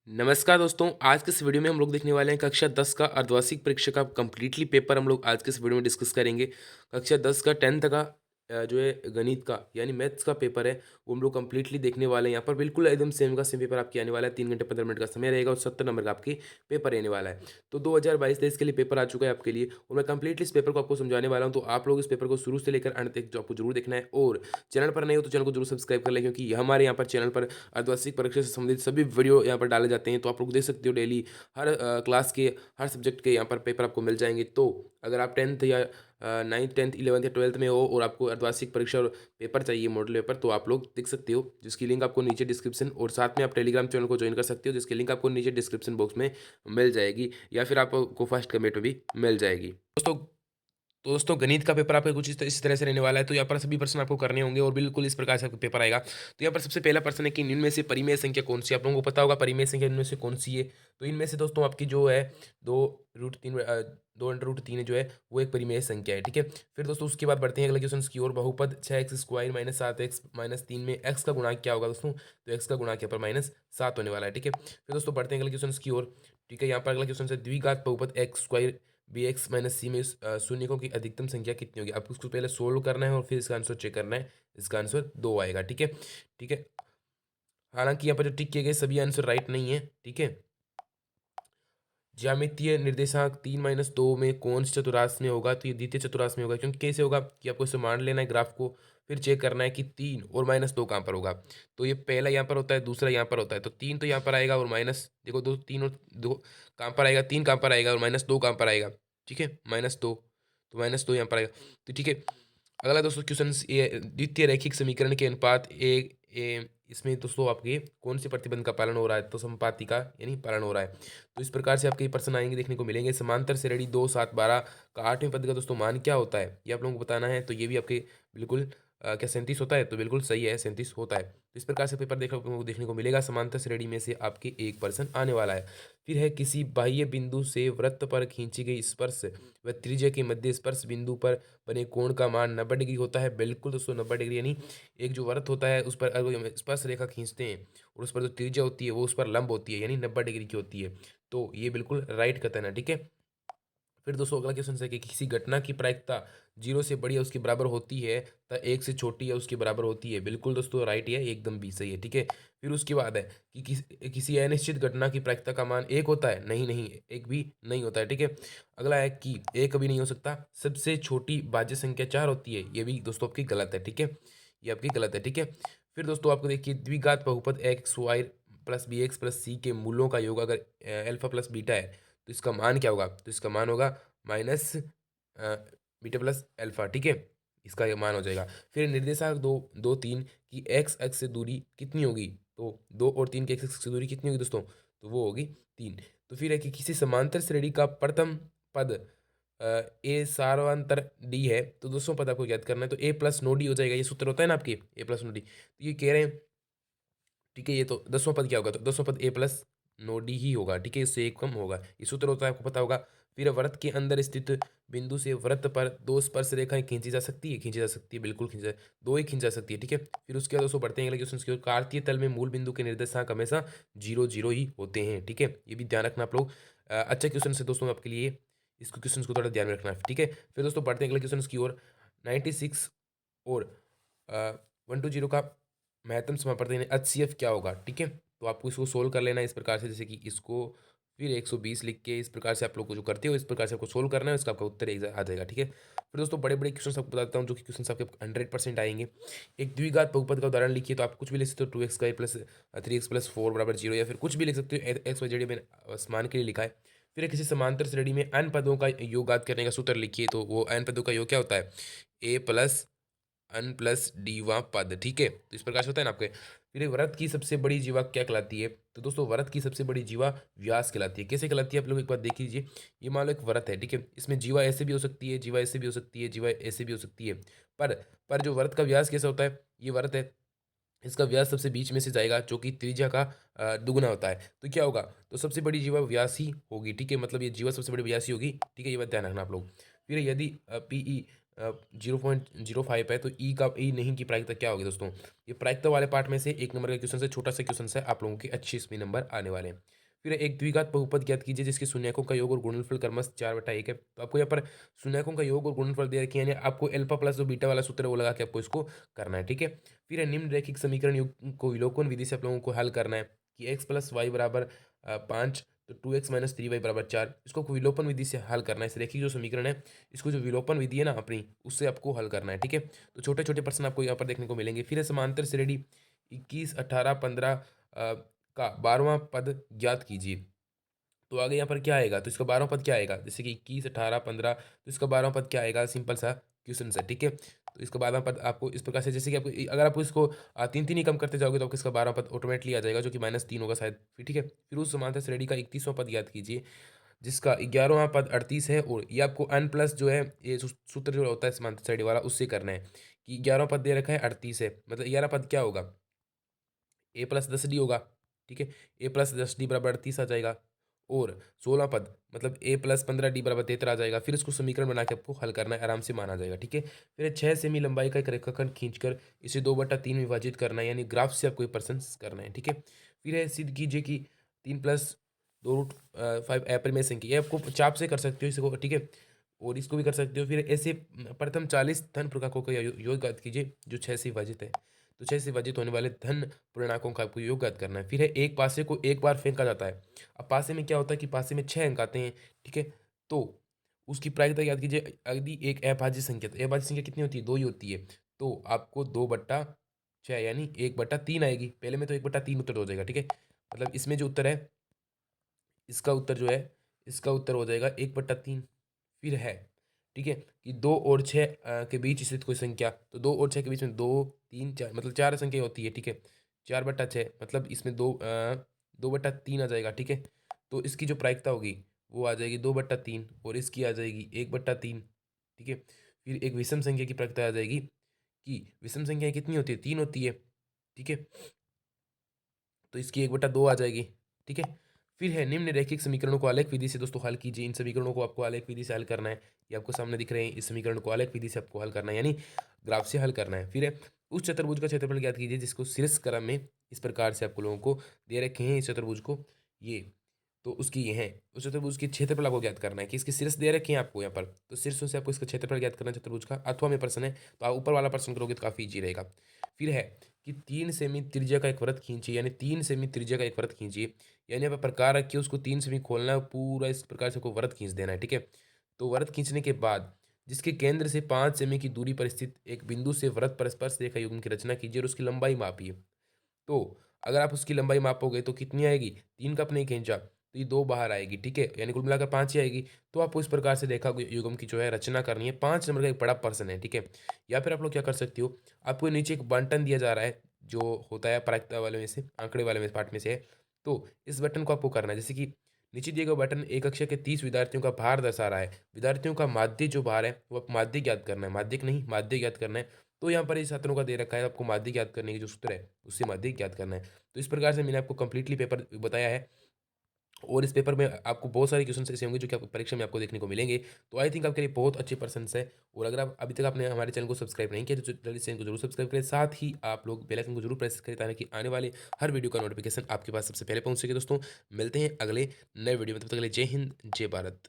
नमस्कार दोस्तों, आज के इस वीडियो में हम लोग देखने वाले हैं कक्षा 10 का अर्धवार्षिक परीक्षा का कंप्लीटली पेपर हम लोग आज के इस वीडियो में डिस्कस करेंगे। कक्षा 10 का 10th का जो है गणित का यानी मैथ्स का पेपर है, वो हम लोग कंप्लीटली देखने वाले हैं। यहाँ पर बिल्कुल एकदम सेम का सेम पेपर आपके आने वाला है। 3 घंटे 15 मिनट का समय रहेगा और 70 नंबर का आपके पेपर रहने वाला है। तो 2022-23 के लिए पेपर आ चुका है आपके लिए और मैं कंप्लीटली इस पेपर को आपको समझाने वाला हूँ। तो आप लोग इस पेपर को शुरू से लेकर अंत तक जो आपको जरूर देखना है और चैनल पर नए हो तो चैनल को जरूर सब्सक्राइब कर लें, क्योंकि हमारे यहाँ पर चैनल पर अर्धवार्षिक परीक्षा से संबंधित सभी वीडियो यहाँ पर डाले जाते हैं। तो आप लोग देख सकते हो डेली हर क्लास के हर सब्जेक्ट के यहाँ पर पेपर आपको मिल जाएंगे। तो अगर आप 10th या 9th 10th 11th या 12th में हो और आपको अर्धवार्षिक परीक्षा और पेपर चाहिए मॉडल पेपर, तो आप लोग देख सकते हो, जिसकी लिंक आपको नीचे डिस्क्रिप्शन और साथ में आप टेलीग्राम चैनल को ज्वाइन कर सकते हो, जिसकी लिंक आपको नीचे डिस्क्रिप्शन बॉक्स में मिल जाएगी या फिर आपको फर्स्ट कमेंट में भी मिल जाएगी। दोस्तों गणित का पेपर आपका कुछ इस तरह से रहने वाला है। तो यहाँ पर सभी प्रश्न आपको करने होंगे और बिल्कुल इस प्रकार से आपका पेपर आएगा। तो यहाँ पर सबसे पहला प्रश्न है कि निम्न में से परिमेय संख्या कौन सी है। आप लोगों को पता होगा परिमेय संख्या इनमें से कौन सी है। तो इनमें से दोस्तों आपकी जो है दो अंडर रूट तीन जो है वो एक परिमेय संख्या है। ठीक है, फिर दोस्तों उसके बाद बढ़ते हैं अगले क्वेश्चन की ओर। बहुपद 6x² माइनस 7x माइनस 3 में x का गुणांक क्या होगा दोस्तों। तो x का गुणांक यहाँ पर -7 होने वाला है। ठीक है, फिर दोस्तों बढ़ते हैं अगले क्वेश्चन की ओर। ठीक है, यहाँ पर अगला क्वेश्चन है द्विघात बहुपद x² bx माइनस सी में शून्यकों की अधिकतम संख्या कितनी होगी। आपको उसको पहले सोल्व करना है और फिर इसका आंसर चेक करना है। इसका आंसर 2 आएगा। ठीक है, ठीक है, हालांकि यहाँ पर जो टिक किए गए सभी आंसर राइट नहीं है। ठीक है, ज्यामितीय निर्देशांक 3 - 2 में कौन सी चतुरास्र में होगा। तो ये द्वितीय चतुरास्र में होगा, क्योंकि कैसे होगा कि आपको इसे मान लेना है ग्राफ को, फिर चेक करना है कि 3 और -2 कहाँ पर होगा। तो ये पहला यहाँ पर होता है, दूसरा यहाँ पर होता है। तो 3 तो यहाँ पर आएगा और माइनस देखो 2 3 और 2 कहाँ पर आएगा, 3 कहाँ पर आएगा और -2 कहाँ पर आएगा। ठीक है, -2, तो -2 यहाँ पर आएगा। तो ठीक है, अगला दोस्तों क्वेश्चन ये द्वितीय रैखिक समीकरण के अनुपात ए इसमें दोस्तों आपके कौन से प्रतिबंध का पालन हो रहा है। तो समपाती का यानी पालन हो रहा है। तो इस प्रकार से आपके ये प्रश्न आएंगे, देखने को मिलेंगे। समांतर श्रेणी 2 7 12 का 8वें पद का दोस्तों मान क्या होता है, ये आप लोगों को बताना है। तो ये भी आपके बिल्कुल क्या 37 होता है। तो बिल्कुल सही है, 37 होता है। तो इस प्रकार से पेपर देखने को मिलेगा। समांतर श्रेणी में से आपके एक प्रश्न आने वाला है। फिर है किसी बाह्य बिंदु से वृत्त पर खींची गई स्पर्श व त्रिज्या के मध्य स्पर्श बिंदु पर बने कोण का मान 90 डिग्री होता है। बिल्कुल दोस्तों 90 डिग्री, यानी एक जो वृत्त होता है उस पर अगर हम स्पर्श रेखा खींचते हैं और उस पर जो त्रिज्या होती है वो उस पर लंब होती है, यानी 90 डिग्री की होती है। तो ये बिल्कुल राइट कथन है। ठीक है, फिर दोस्तों अगला क्वेश्चन है कि किसी घटना की प्रायिकता 0 से बड़ी या उसके बराबर होती है तथा 1 से छोटी या उसके बराबर होती है। बिल्कुल दोस्तों राइट है, एकदम भी सही है। ठीक है, फिर उसके बाद है कि किसी अनिश्चित घटना की प्रायिकता का मान 1 होता है। नहीं नहीं, एक भी नहीं होता है। ठीक है, अगला है कि 1 कभी नहीं हो सकता। सबसे छोटी भाज्य संख्या 4 होती है। ये भी दोस्तों आपकी गलत है। ठीक है, ये आपकी गलत है। ठीक है, फिर दोस्तों आपको देखिए द्विघात बहुपद X Y plus B X plus C के मूलों का योग अगर अल्फा प्लस बीटा है तो इसका मान क्या होगा। तो इसका मान होगा माइनस बीटा प्लस अल्फा। ठीक है, इसका ये मान हो जाएगा। फिर निर्देशांक 2 2 3 की एक्स एक्स से दूरी कितनी होगी। तो 2 और 3 की एक्स एक्स से दूरी कितनी होगी दोस्तों। तो वो होगी 3। तो फिर है कि किसी समांतर श्रेणी का प्रथम पद ए सार्वंतर डी है। तो दोस्तों पद आपको याद करना है। तो ए प्लस नो डी हो जाएगा। ये सूत्र होता है ना आपके, ए प्लस नो डी। तो ये कह रहे हैं, ठीक है, ये तो 10वां पद क्या होगा। तो 10वां पद ए प्लस नो डी ही होगा। ठीक है, इससे एक कम होगा। ये सूत्र होता है, आपको पता होगा। फिर वृत्त के अंदर स्थित बिंदु से वृत्त पर 2 स्पर्श रेखाएं खींची जा सकती है। खींची जा सकती है, बिल्कुल खींचा, 2 ही खींची जा सकती है। ठीक है, फिर उसके बाद दोस्तों बढ़ते हैं अगले क्वेश्चन की ओर। कार्तीय तल में मूल बिंदु के निर्देशांक हमेशा 0 0 ही होते हैं। ठीक है, ये भी ध्यान रखना आप लोग। अच्छा क्वेश्चन से दोस्तों आपके लिए, इसको क्वेश्चन को थोड़ा ध्यान में रखना है। ठीक है, फिर दोस्तों बढ़ते हैं अगले क्वेश्चन की ओर। 96 और 120 का महत्तम समापवर्तन यानी एचसीएफ क्या होगा। ठीक है, तो आपको इसको सोल्व कर लेना है इस प्रकार से, जैसे कि इसको फिर 120 लिख के इस प्रकार से आप लोग को जो करते हो इस प्रकार से आपको सोल्व करना है, इसका आपका उत्तर आ जाएगा। ठीक है, फिर दोस्तों बड़े बड़े क्वेश्चन आपको बताता हूँ जो कि क्वेश्चन आपके 100% आएंगे। एक द्विघात बहुपद का उदाहरण लिखिए। तो आप कुछ भी लिख सकते हो, 2x² प्लस 3x प्लस 4 बराबर 0, या फिर कुछ भी लिख सकते हो। एक्स वाई जेड में मान के लिए लिखा है। फिर किसी समांतर श्रेणी में n पदों का योग ज्ञात करने का सूत्र लिखिए। तो वो n पदों का योग क्या होता है, a plus n plus diva पद। ठीक है, तो इस प्रकार से होता है ना आपके। फिर एक वृत्त की सबसे बड़ी जीवा क्या कहलाती है। तो दोस्तों वृत्त की सबसे बड़ी जीवा व्यास कहलाती है। कैसे कहलाती है आप लोग एक बार देख लीजिए। ये मान लो एक वृत्त है। ठीक है, इसमें जीवा ऐसे भी हो सकती है, जीवा ऐसे भी हो सकती है, जीवा ऐसे भी हो सकती है। पर पर जो वृत्त का व्यास कैसा होता है, ये वृत्त है, इसका व्यास सबसे बीच में से जाएगा, जो कि त्रिज्या का दुगुना होता है। तो क्या होगा, तो सबसे बड़ी जीवा व्यास ही होगी। ठीक है, मतलब ये जीवा सबसे बड़ी व्यास ही होगी। ठीक है, ये बात ध्यान रखना आप लोग। फिर यदि पीई 0.05 है, तो ई नहीं की प्रायिकता क्या होगी दोस्तों? ये प्रायिकता वाले पार्ट में से एक नंबर का क्वेश्चन से, छोटा सा क्वेश्चन है, आप लोगों के अच्छे इसमें नंबर आने वाले हैं। फिर एक द्विघात बहुपद ज्ञात कीजिए जिसके शून्यकों का योग और गुणनफल क्रमशः 4/1 है। तो आपको यहाँ पर शून्यकों का योग और गुणनफल दे रखे हैं, यानी आपको अल्फा प्लस जो बीटा वाला सूत्र है वो लगा के आपको इसको करना है, ठीक है। फिर है निम्न रैखिक समीकरण युग्म को विलोपन विधि से आप लोगों को हल करना है कि एक्स प्लस वाई बराबर 5, तो 2x माइनस 3y बराबर 4, इसको विलोपन विधि से हल करना है। इस रैखिक जो समीकरण है, इसको जो विलोपन विधि है ना अपनी, उससे आपको हल करना है, ठीक है। तो छोटे छोटे प्रश्न आपको यहाँ पर देखने को मिलेंगे। फिर है समांतर श्रेणी 21, 18, 15 का 12वां पद ज्ञात कीजिए। तो आगे यहाँ पर क्या आएगा, तो इसका 12वां पद क्या आएगा, जैसे कि 21, 18, 15, तो इसका 12वां पद क्या आएगा, सिंपल सा क्वेश्चन है, ठीक है। तो इसका 12वां पद आपको इस प्रकार से, जैसे कि आपको अगर आपको इसको तीन तीन ही कम करते जाओगे तो आपको इसका 12वां पद ऑटोमेटिकली आ जाएगा, जो कि -3 होगा शायद, फिर ठीक है। फिर उस समांतर श्रेणी का 31वां पद याद कीजिए जिसका 11वां पद 38 है, और ये आपको n प्लस जो है ये सूत्र जो होता है समांतर श्रेणी वाला, उससे करना है कि 11वां पद दे रखा है 38 है, मतलब 11वां पद क्या होगा, a प्लस 10d होगा, ठीक है। a प्लस 10d बराबर 38 आ जाएगा, और 16वां पद मतलब a प्लस 15d बराबर 73 आ जाएगा। फिर इसको समीकरण बना के आपको हल करना है, आराम से माना जाएगा, ठीक है। फिर 6 सेमी लंबाई का एक रेखाखंड खींचकर इसे 2/3 विभाजित करना है, यानी ग्राफ से आपको ये प्रश्न करना है, ठीक है। फिर है सिद्ध कीजिए कि 3+2√5 अपरिमेय संख्या, ये आपको चाप से कर सकते हो इसको, ठीक है, और इसको भी कर सकते हो। फिर ऐसे प्रथम 40 धन पूर्णांकों का योग ज्ञात कीजिए जो 6 से विभाजित है। तो 6 से विभाजित होने वाले धन पूर्णांकों का आपको योग ज्ञात करना है। फिर है एक पासे को एक बार फेंका जाता है। अब पासे में क्या होता है कि पासे में 6 अंक आते हैं, ठीक है। तो उसकी प्रायिकता याद कीजिए, यदि एक अभाज्य संख्या, तो अभाज्य संख्या कितनी होती है, 2 ही होती है, तो आपको 2/6 यानी 1/3 आएगी। पहले में तो 1/3 उत्तर हो जाएगा, ठीक है। मतलब इसमें जो उत्तर है, इसका उत्तर जो है, इसका उत्तर हो जाएगा 1/3। फिर है, ठीक है, कि 2 और 6 के बीच स्थित कोई संख्या, तो 2 और 6 के बीच में 2, 3, 4 मतलब 4 संख्या होती है, ठीक है। 4/6 मतलब इसमें 2/3 आ जाएगा, ठीक है। तो इसकी जो प्रायिकता होगी वो आ जाएगी 2/3, और इसकी आ जाएगी 1/3, ठीक है। फिर एक विषम संख्या की प्रायिकता आ जाएगी कि विषम संख्या कितनी होती है, 3 होती है, ठीक है। तो इसकी 1/2 आ जाएगी, ठीक है। फिर है निम्न रैखिक समीकरणों को आलेख विधि से दोस्तों हल कीजिए। इन समीकरणों को आपको आलेख विधि से हल करना है, ये आपको सामने दिख रहे हैं। इस समीकरण को आलेख विधि से आपको हल करना है, यानी ग्राफ से हल करना है। फिर है उस चतुर्भुज का क्षेत्रफल ज्ञात कीजिए जिसको शीर्ष क्रम में इस प्रकार से आपको लोगों को दे रखे हैं, इस चतुर्भुज को, ये तो उसकी ये है, उस चतुर्भुज के क्षेत्रफल आपको ज्ञात करना है कि इसके शीर्ष दे रखे हैं आपको यहाँ पर, तो शीर्षों से आपको इसका क्षेत्रफल ज्ञात करना है चतुर्भुज का। अथवा में प्रश्न है तो आप ऊपर वाला प्रश्न करोगे तो काफी इजी रहेगा। फिर है कि 3 सेमी त्रिज्या का एक वृत्त खींचिए, यानी 3 सेमी त्रिज्या का एक वृत्त खींचिए, यानी आप प्रकार रखिए उसको 3 सेमी खोलना है, पूरा इस प्रकार से आपको वृत्त खींच देना है, ठीक है। तो वृत्त खींचने के बाद जिसके केंद्र से 5 सेमी की दूरी पर स्थित एक बिंदु से वृत्त पर स्पर्श रेखा युग्म की रचना कीजिए और उसकी लंबाई मापिए। तो अगर आप उसकी लंबाई मापोगे तो कितनी आएगी, 3 का आपने खींचा तो ये 2 बाहर आएगी, ठीक है, यानी कुल मिलाकर 5 ही आएगी। तो आपको इस प्रकार से रेखा युग्म की जो है रचना करनी है। 5 नंबर का एक बड़ा प्रश्न है, ठीक है। या फिर आप लोग क्या कर सकते हो, आपको नीचे एक बंटन दिया जा रहा है जो होता है प्रायिकता वाले में से, आंकड़े वाले में पार्ट में से है। तो इस बटन को आपको करना है, जैसे कि नीचे दिए गए बटन एक कक्षा के 30 विद्यार्थियों का भार दर्शा रहा है। विद्यार्थियों का माध्य जो भार है वो माध्य ज्ञात करना है, माध्यिक नहीं माध्य ज्ञात करना है। तो यहाँ पर इस छात्रों का दे रखा है, आपको माध्य ज्ञात करने की जो सूत्र है उससे माध्य ज्ञात करना है। तो इस प्रकार से मैंने आपको कंप्लीटली पेपर बताया है, और इस पेपर में आपको बहुत सारे क्वेश्चन ऐसे होंगे जो कि आपको परीक्षा में आपको देखने को मिलेंगे। तो आई थिंक आपके लिए बहुत अच्छे पर्सन है। और अगर आप अभी तक आपने हमारे चैनल को सब्सक्राइब नहीं किया तो जल्दी चैनल को जरूर सब्सक्राइब करें, साथ ही आप लोग बेल आइकन को जरूर प्रेस करें ताकि आने वाले हर वीडियो का नोटिफिकेशन आपके पास सबसे पहले पहुंच सके। दोस्तों मिलते हैं अगले नए वीडियो में, तब तक के लिए जय हिंद, जय भारत।